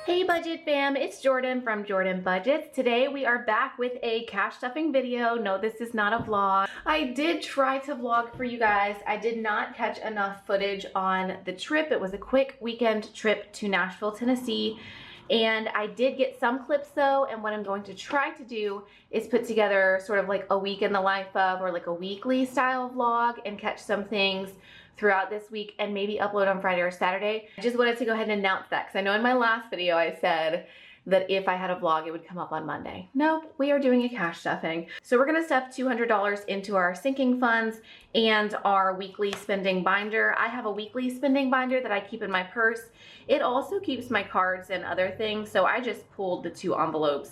Hey budget fam, it's Jordan from Jordan Budgets. Today we are back with a cash stuffing video. No, this is not a vlog. I did try to vlog for you guys. I did not catch enough footage on the trip. It was a quick weekend trip to Nashville, Tennessee. And I did get some clips though, and what I'm going to try to do is put together sort of like a week in the life of, or like a weekly style vlog, and catch some things throughout this week and maybe upload on Friday or Saturday. I just wanted to go ahead and announce that because I know in my last video I said that if I had a vlog it would come up on Monday. Nope, we are doing a cash stuffing. So we're gonna stuff $200 into our sinking funds and our weekly spending binder. I have a weekly spending binder that I keep in my purse. It also keeps my cards and other things, so I just pulled the 2 envelopes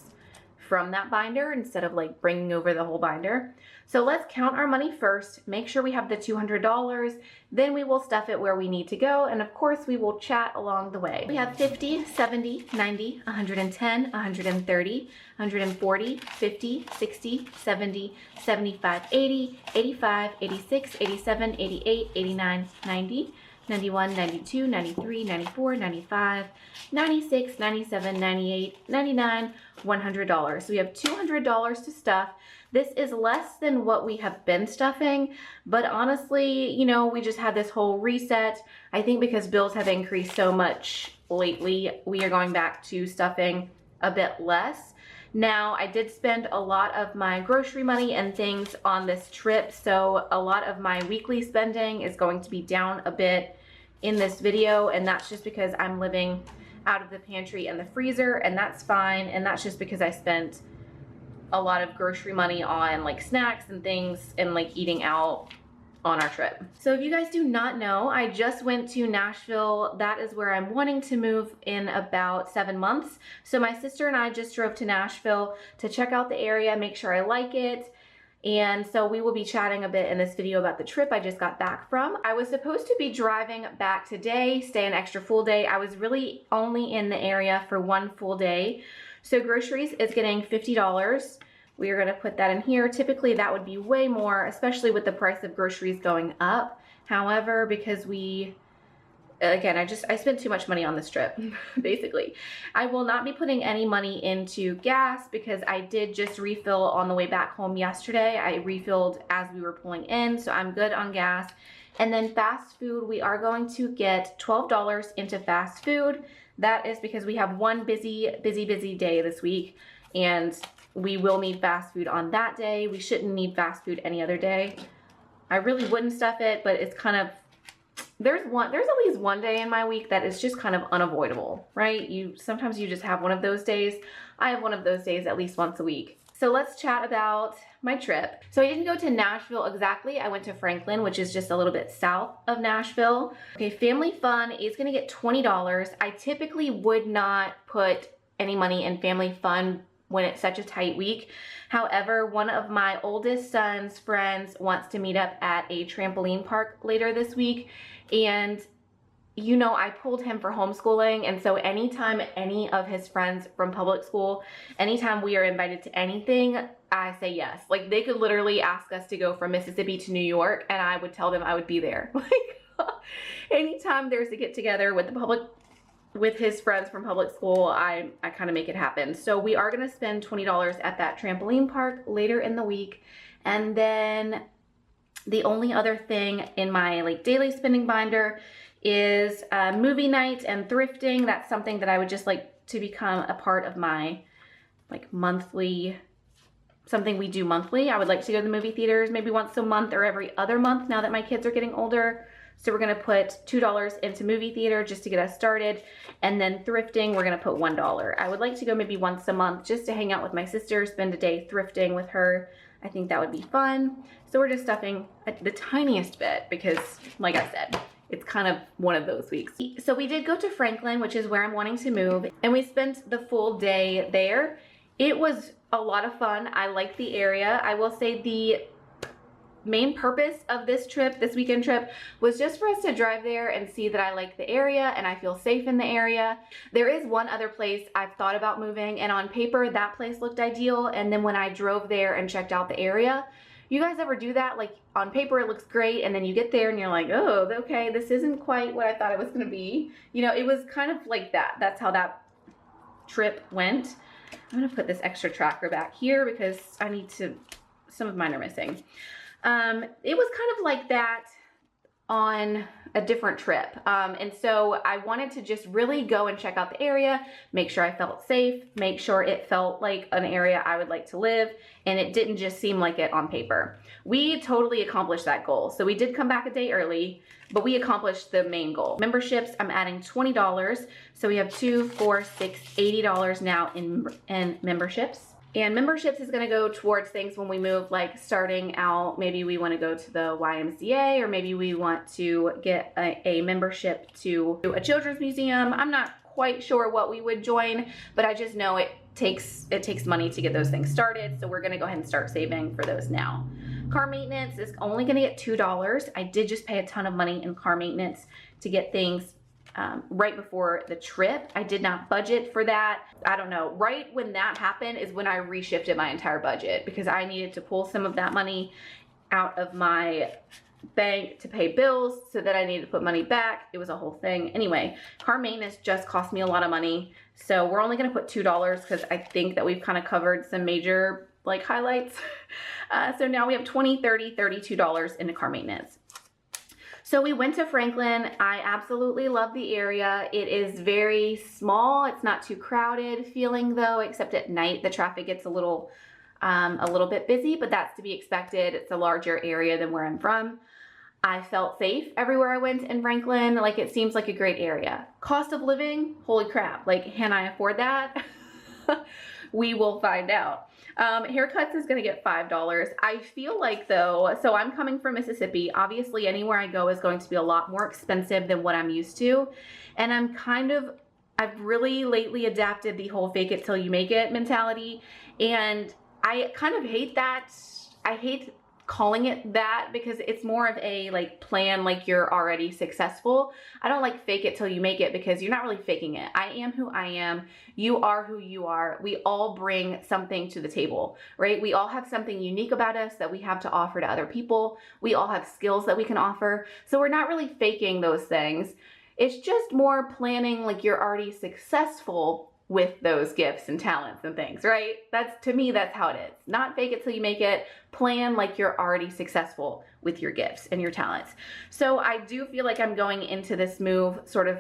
from that binder instead of like bringing over the whole binder. So let's count our money first, make sure we have the $200, then we will stuff it where we need to go, and of course we will chat along the way. We have 50, 70, 90, 110, 130, 140, 50, 60, 70, 75, 80, 85, 86, 87, 88, 89, 90, 91, 92, 93, 94, 95, 96, 97, 98, 99, $100. So we have $200 to stuff. This is less than what we have been stuffing, but honestly, you know, we just had this whole reset. I think because bills have increased so much lately, we are going back to stuffing a bit less. Now, I did spend a lot of my grocery money and things on this trip, so a lot of my weekly spending is going to be down a bit in this video, and that's just because I'm living out of the pantry and the freezer, and that's fine, and that's just because I spent a lot of grocery money on like snacks and things and like eating out on our trip. So if you guys do not know, I just went to Nashville. That is where I'm wanting to move in about 7 months. So my sister and I just drove to Nashville to check out the area, make sure I like it. And so we will be chatting a bit in this video about the trip I just got back from. I was supposed to be driving back today, stay an extra full day. I was really only in the area for 1 full day. So Groceries is getting $50. We are gonna put that in here. Typically that would be way more, especially with the price of groceries going up. However, because again, I spent too much money on this trip, basically. I will not be putting any money into gas because I did just refill on the way back home yesterday. I refilled as we were pulling in, so I'm good on gas. And then fast food, we are going to get $12 into fast food. That is because we have one busy day this week, and we will need fast food on that day. We shouldn't need fast food any other day. I really wouldn't stuff it, but it's kind of, there's at least one day in my week that is just kind of unavoidable, right? Sometimes you just have one of those days. I have one of those days at least once a week. So let's chat about my trip. So I didn't go to Nashville exactly. I went to Franklin, which is just a little bit south of Nashville. Okay, family fun is gonna get $20. I typically would not put any money in family fun when it's such a tight week. However, one of my oldest son's friends wants to meet up at a trampoline park later this week, and you know, I pulled him for homeschooling, and so anytime any of his friends from public school, anytime we are invited to anything, I say yes. Like, they could literally ask us to go from Mississippi to New York, and I would tell them I would be there. Like, anytime there's a get together with his friends from public school, I kind of make it happen. So we are gonna spend $20 at that trampoline park later in the week. And then the only other thing in my like daily spending binder is movie night and thrifting. That's something that I would just like to become a part of my like monthly, something we do monthly. I would like to go to the movie theaters maybe once a month or every other month now that my kids are getting older. So we're gonna put $2 into movie theater just to get us started. And then thrifting, we're gonna put $1. I would like to go maybe once a month just to hang out with my sister, spend a day thrifting with her. I think that would be fun. So we're just stuffing the tiniest bit because, like I said, it's kind of one of those weeks. So we did go to Franklin, which is where I'm wanting to move, and we spent the full day there. It was a lot of fun. I like the area. I will say the main purpose of this trip, this weekend trip, was just for us to drive there and see that I like the area and I feel safe in the area. There is one other place I've thought about moving, and on paper that place looked ideal, and then when I drove there and checked out the area, you guys ever do that? Like, on paper it looks great, and then you get there and you're like, oh, okay, this isn't quite what I thought it was gonna be. You know, it was kind of like that. That's how that trip went. I'm gonna put this extra tracker back here because some of mine are missing. It was kind of like that on a different trip. And so I wanted to just really go and check out the area, make sure I felt safe, make sure it felt like an area I would like to live, and it didn't just seem like it on paper. We totally accomplished that goal. So we did come back a day early, but we accomplished the main goal. Memberships, I'm adding $20. So we have $2, $4, $6, $80 now in memberships. And memberships is gonna go towards things when we move, like starting out, maybe we wanna go to the YMCA, or maybe we want to get a membership to a children's museum. I'm not quite sure what we would join, but I just know it takes money to get those things started. So we're gonna go ahead and start saving for those now. Car maintenance is only gonna get $2. I did just pay a ton of money in car maintenance to get things right before the trip. I did not budget for that. I don't know, right when that happened is when I reshifted my entire budget, because I needed to pull some of that money out of my bank to pay bills, so that I needed to put money back. It was a whole thing. Anyway, car maintenance just cost me a lot of money. So we're only gonna put $2 because I think that we've kind of covered some major like highlights. So now we have $20, $30, $32 into car maintenance. So we went to Franklin. I absolutely love the area. It is very small. It's not too crowded feeling though, except at night the traffic gets a little bit busy, but that's to be expected. It's a larger area than where I'm from. I felt safe everywhere I went in Franklin. Like, it seems like a great area. Cost of living, holy crap. Like, can I afford that? We will find out. Haircuts is gonna get $5. I feel like though, so I'm coming from Mississippi. Obviously anywhere I go is going to be a lot more expensive than what I'm used to. And I've really lately adapted the whole fake it till you make it mentality. And I kind of hate that. I hate calling it that because it's more of a like plan like you're already successful. I don't like fake it till you make it because you're not really faking it. I am who I am. You are who you are. We all bring something to the table, right? We all have something unique about us that we have to offer to other people. We all have skills that we can offer. So we're not really faking those things. It's just more planning like you're already successful with those gifts and talents and things, right? To me, that's how it is. Not fake it till you make it. Plan like you're already successful with your gifts and your talents. So I do feel like I'm going into this move sort of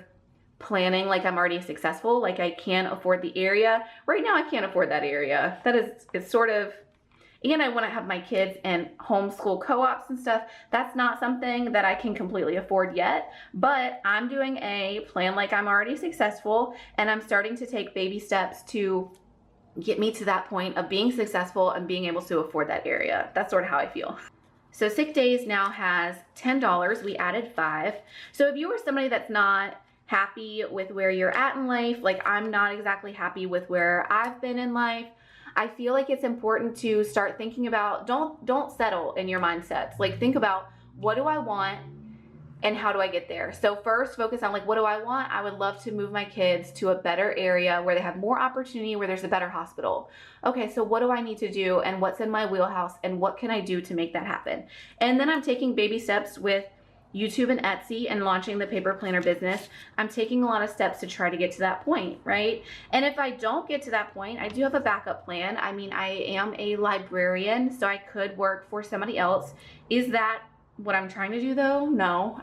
planning like I'm already successful, like I can afford the area. Right now, I can't afford that area. It's sort of, and I want to have my kids in homeschool co-ops and stuff. That's not something that I can completely afford yet, but I'm doing a plan like I'm already successful, and I'm starting to take baby steps to get me to that point of being successful and being able to afford that area. That's sort of how I feel. So Sick Days now has $10. We added $5. So if you are somebody that's not happy with where you're at in life, like I'm not exactly happy with where I've been in life, I feel like it's important to start thinking about, don't settle in your mindsets. Like, think about, what do I want and how do I get there? So first, focus on like, what do I want? I would love to move my kids to a better area where they have more opportunity, where there's a better hospital. Okay, so what do I need to do, and what's in my wheelhouse, and what can I do to make that happen? And then I'm taking baby steps with YouTube and Etsy and launching the paper planner business. I'm taking a lot of steps to try to get to that point, right? And if I don't get to that point, I do have a backup plan. I mean, I am a librarian, so I could work for somebody else. Is that what I'm trying to do though? No,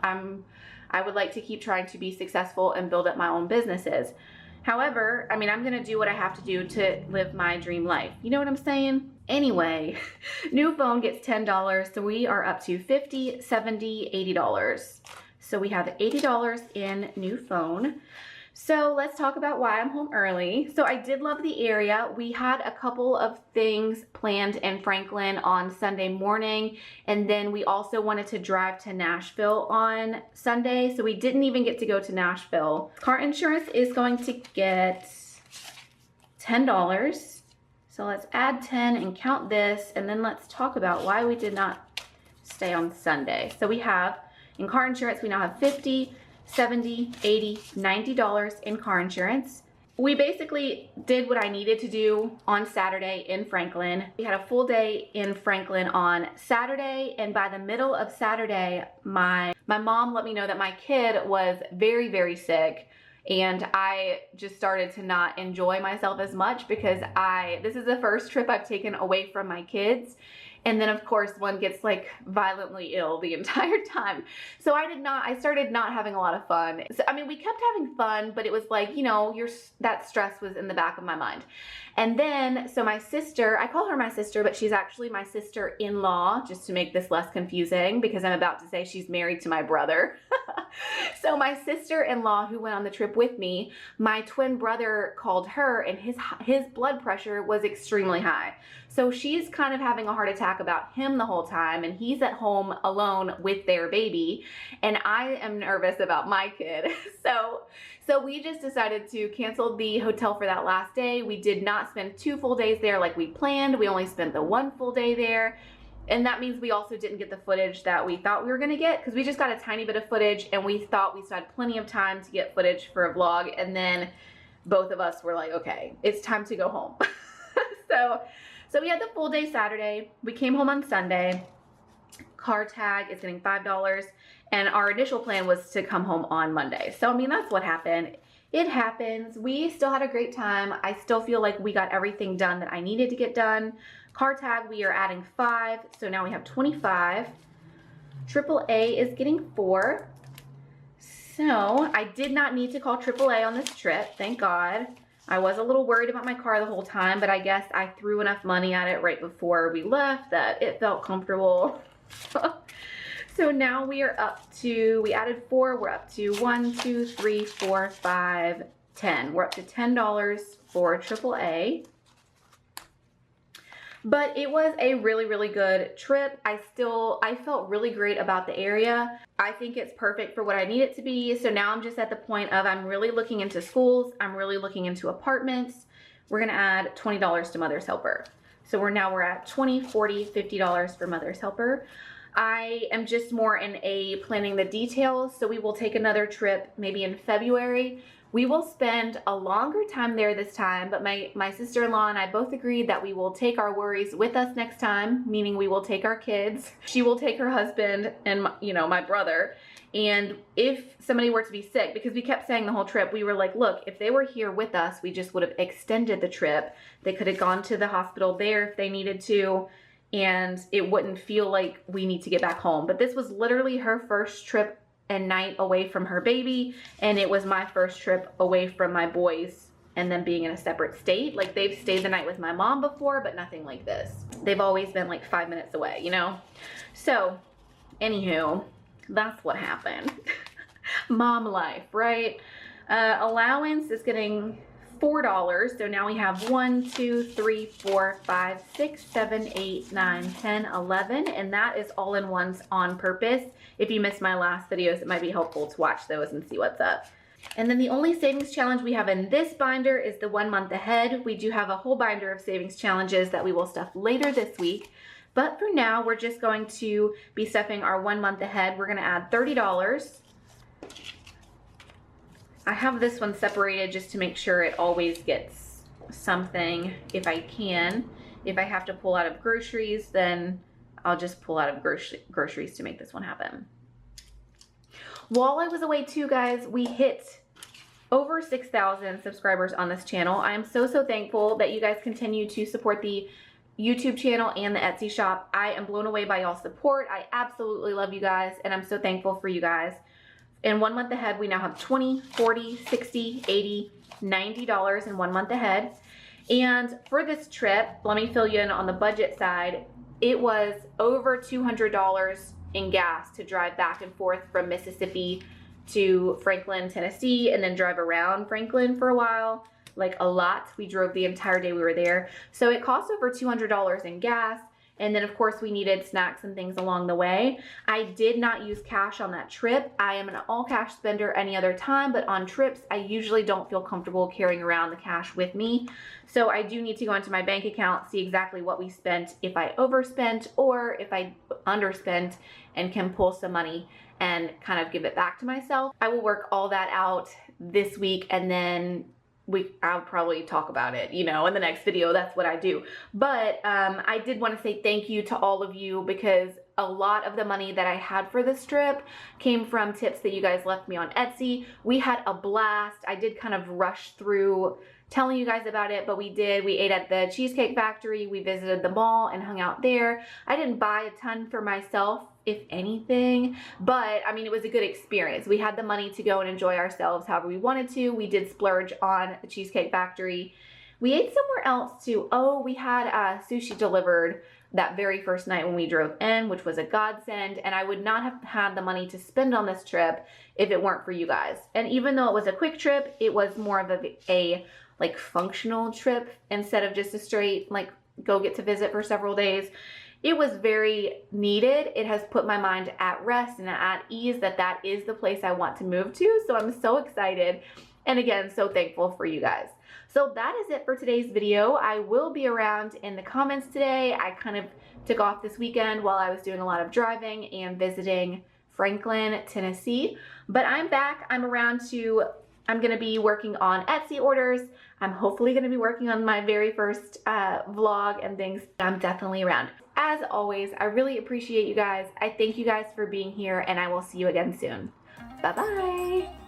I would like to keep trying to be successful and build up my own businesses. However, I mean, I'm gonna do what I have to do to live my dream life. You know what I'm saying? Anyway, new phone gets $10, so we are up to $50, $70, $80. So we have $80 in new phone. So let's talk about why I'm home early. So I did love the area. We had a couple of things planned in Franklin on Sunday morning, and then we also wanted to drive to Nashville on Sunday, so we didn't even get to go to Nashville. Car insurance is going to get $10. So let's add 10 and count this, and then let's talk about why we did not stay on Sunday. So we have, in car insurance, we now have $50, $70, $80, $90 in car insurance. We basically did what I needed to do on Saturday in Franklin. We had a full day in Franklin on Saturday, and by the middle of Saturday, my mom let me know that my kid was very, very sick. And I just started to not enjoy myself as much because this is the first trip I've taken away from my kids. And then of course one gets like violently ill the entire time. So I started not having a lot of fun. So, I mean, we kept having fun, but it was like, you know, that stress was in the back of my mind. And then, so my sister, I call her my sister, but she's actually my sister-in-law, just to make this less confusing because I'm about to say she's married to my brother. So my sister-in-law who went on the trip with me, my twin brother called her and his blood pressure was extremely high. So she's kind of having a heart attack about him the whole time, and he's at home alone with their baby, and I am nervous about my kid. So we just decided to cancel the hotel for that last day. We did not spend 2 full days there like we planned. We only spent the 1 full day there. And that means we also didn't get the footage that we thought we were gonna get, because we just got a tiny bit of footage and we thought we still had plenty of time to get footage for a vlog. And then both of us were like, okay, it's time to go home. So we had the full day Saturday. We came home on Sunday. Car tag is getting $5. And our initial plan was to come home on Monday. So, I mean, that's what happened. It happens. We still had a great time. I still feel like we got everything done that I needed to get done. Car tag, we are adding 5. So now we have 25. AAA is getting 4. So I did not need to call AAA on this trip. Thank God. I was a little worried about my car the whole time, but I guess I threw enough money at it right before we left that it felt comfortable. So now we are up to, we added 4, we're up to 1, 2, 3, 4, 5, 10. We're up to $10 for AAA. But it was a really, really good trip. I felt really great about the area. I think it's perfect for what I need it to be. So now I'm just at the point of I'm really looking into schools. I'm really looking into apartments. We're gonna add $20 to Mother's Helper. So we're at $20, $40, $50 for Mother's Helper. I am just more in planning the details. So we will take another trip maybe in February. We will spend a longer time there this time, but my sister-in-law and I both agreed that we will take our worries with us next time, meaning we will take our kids. She will take her husband and my brother. And if somebody were to be sick, because we kept saying the whole trip, we were like, look, if they were here with us, we just would have extended the trip. They could have gone to the hospital there if they needed to, and it wouldn't feel like we need to get back home. But this was literally her first trip and night away from her baby, and it was my first trip away from my boys and them being in a separate state. Like, they've stayed the night with my mom before, but nothing like this. They've always been like 5 minutes away, you know? So, anywho, that's what happened. Mom life, right? Allowance is getting $4. So now we have 1, 2, 3, 4, 5, 6, 7, 8, 9, 10, 11. And that is all in ones on purpose. If you missed my last videos, it might be helpful to watch those and see what's up. And then the only savings challenge we have in this binder is the 1 month ahead. We do have a whole binder of savings challenges that we will stuff later this week. But for now, we're just going to be stuffing our 1 month ahead. We're gonna add $30. I have this one separated just to make sure it always gets something if I can. If I have to pull out of groceries, then I'll just pull out of groceries to make this one happen. While I was away too, guys, we hit over 6,000 subscribers on this channel. I am so thankful that you guys continue to support the YouTube channel and the Etsy shop. I am blown away by y'all's support. I absolutely love you guys, and I'm so thankful for you guys. In 1 month ahead, we now have $20, $40, $60, $80, $90 in 1 month ahead. And for this trip, let me fill you in on the budget side. It was over $200 in gas to drive back and forth from Mississippi to Franklin, Tennessee, and then drive around Franklin for a while. Like, a lot. We drove the entire day we were there. So it cost over $200 in gas. And then of course we needed snacks and things along the way. I did not use cash on that trip. I am an all cash spender any other time, but on trips, I usually don't feel comfortable carrying around the cash with me. So I do need to go into my bank account, see exactly what we spent, if I overspent or if I underspent, and can pull some money and kind of give it back to myself. I will work all that out this week, and then I'll probably talk about it, in the next video. That's what I do. But I did want to say thank you to all of you, because a lot of the money that I had for this trip came from tips that you guys left me on Etsy. We had a blast. I did kind of rush through telling you guys about it, but we did. We ate at the Cheesecake Factory. We visited the mall and hung out there. I didn't buy a ton for myself, if anything, but I mean, it was a good experience. We had the money to go and enjoy ourselves however we wanted to. We did splurge on the Cheesecake Factory. We ate somewhere else too. Oh, we had sushi delivered that very first night when we drove in, which was a godsend, and I would not have had the money to spend on this trip if it weren't for you guys. And even though it was a quick trip, it was more of a like functional trip instead of just a straight like go get to visit for several days. It was very needed. It has put my mind at rest and at ease that that is the place I want to move to. So I'm so excited. And again, so thankful for you guys. So that is it for today's video. I will be around in the comments today. I kind of took off this weekend while I was doing a lot of driving and visiting Franklin, Tennessee. But I'm back. I'm around I'm going to be working on Etsy orders. I'm hopefully going to be working on my very first vlog and things. I'm definitely around. As always, I really appreciate you guys. I thank you guys for being here, and I will see you again soon. Bye-bye.